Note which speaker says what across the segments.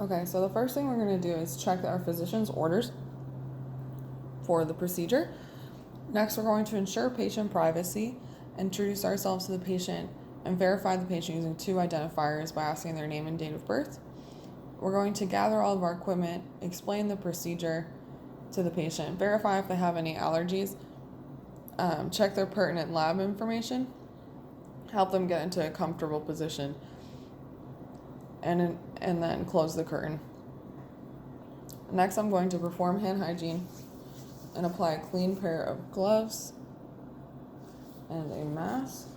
Speaker 1: Okay, so the first thing we're going to do is check our physician's orders for the procedure. Next, we're going to ensure patient privacy, introduce ourselves to the patient, and verify the patient using 2 identifiers by asking their name and date of birth. We're going to gather all of our equipment, explain the procedure to the patient, verify if they have any allergies, check their pertinent lab information, help them get into a comfortable position, and then close the curtain. Next, I'm going to perform hand hygiene and apply a clean pair of gloves and a mask.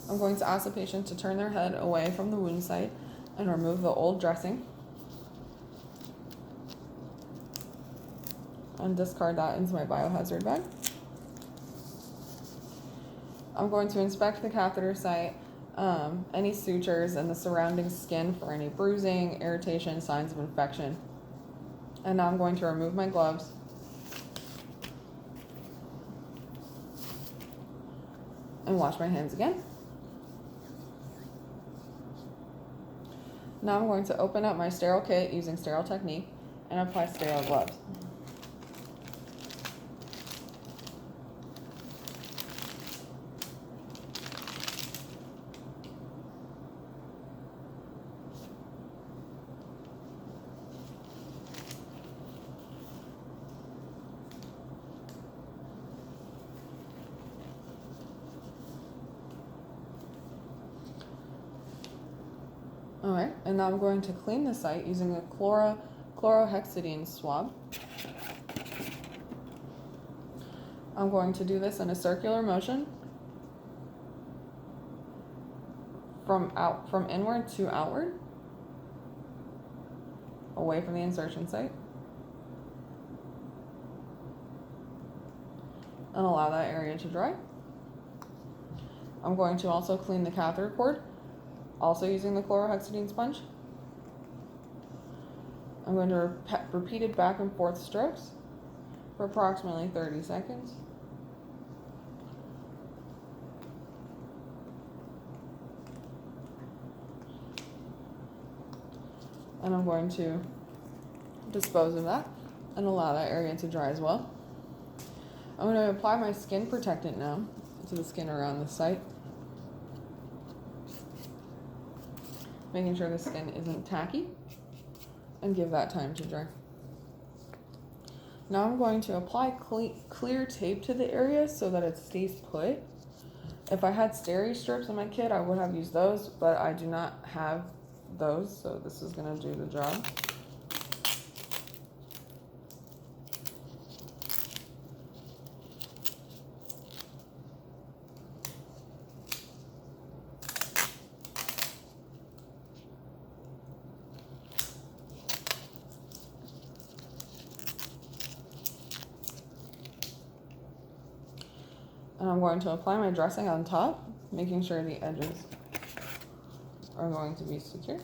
Speaker 1: I'm going to ask the patient to turn their head away from the wound site and remove the old dressing and discard that into my biohazard bag. I'm going to inspect the catheter site, any sutures, and the surrounding skin for any bruising, irritation, signs of infection. And now I'm going to remove my gloves and wash my hands again. Now I'm going to open up my sterile kit using sterile technique and apply sterile gloves. Alright, and now I'm going to clean the site using a chlorohexidine swab. I'm going to do this in a circular motion from inward to outward, away from the insertion site, and allow that area to dry. I'm going to also clean the catheter cord, also using the chlorohexidine sponge. I'm going to repeat it back and forth strokes for approximately 30 seconds. And I'm going to dispose of that and allow that area to dry as well. I'm going to apply my skin protectant now to the skin around the site, making sure the skin isn't tacky, and give that time to dry. Now I'm going to apply clear tape to the area so that it stays put. If I had steri strips in my kit, I would have used those, but I do not have those, so this is going to do the job. And I'm going to apply my dressing on top, making sure the edges are going to be secure.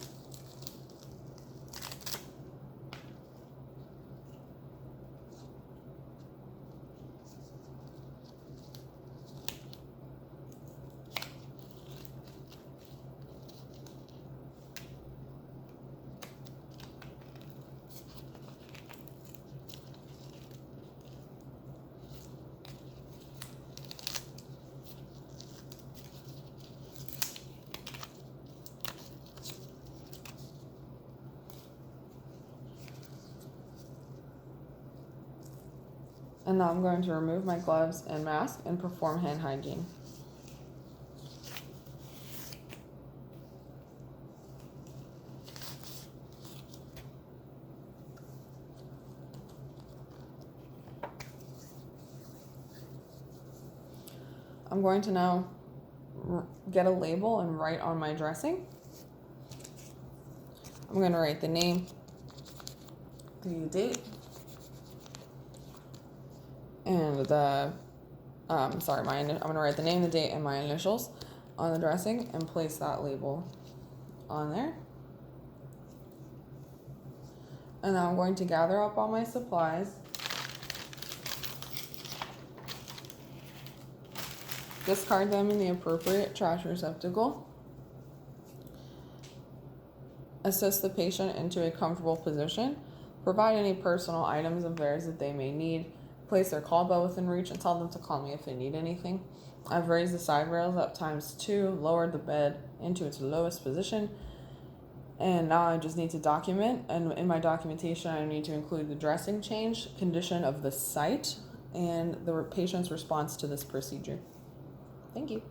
Speaker 1: And now I'm going to remove my gloves and mask and perform hand hygiene. I'm going to now get a label and write on my dressing. I'm going to write the name, the date, and I'm going to write the name, the date, and my initials on the dressing and place that label on there. And now I'm going to gather up all my supplies Discard them in the appropriate trash receptacle. Assist the patient into a comfortable position. Provide any personal items of theirs that they may need. Place their call bell within reach and tell them to call me if they need anything. I've raised the side rails up ×2, lowered the bed into its lowest position, and now I just need to document. And in my documentation, I need to include the dressing change, condition of the site, and the patient's response to this procedure. Thank you.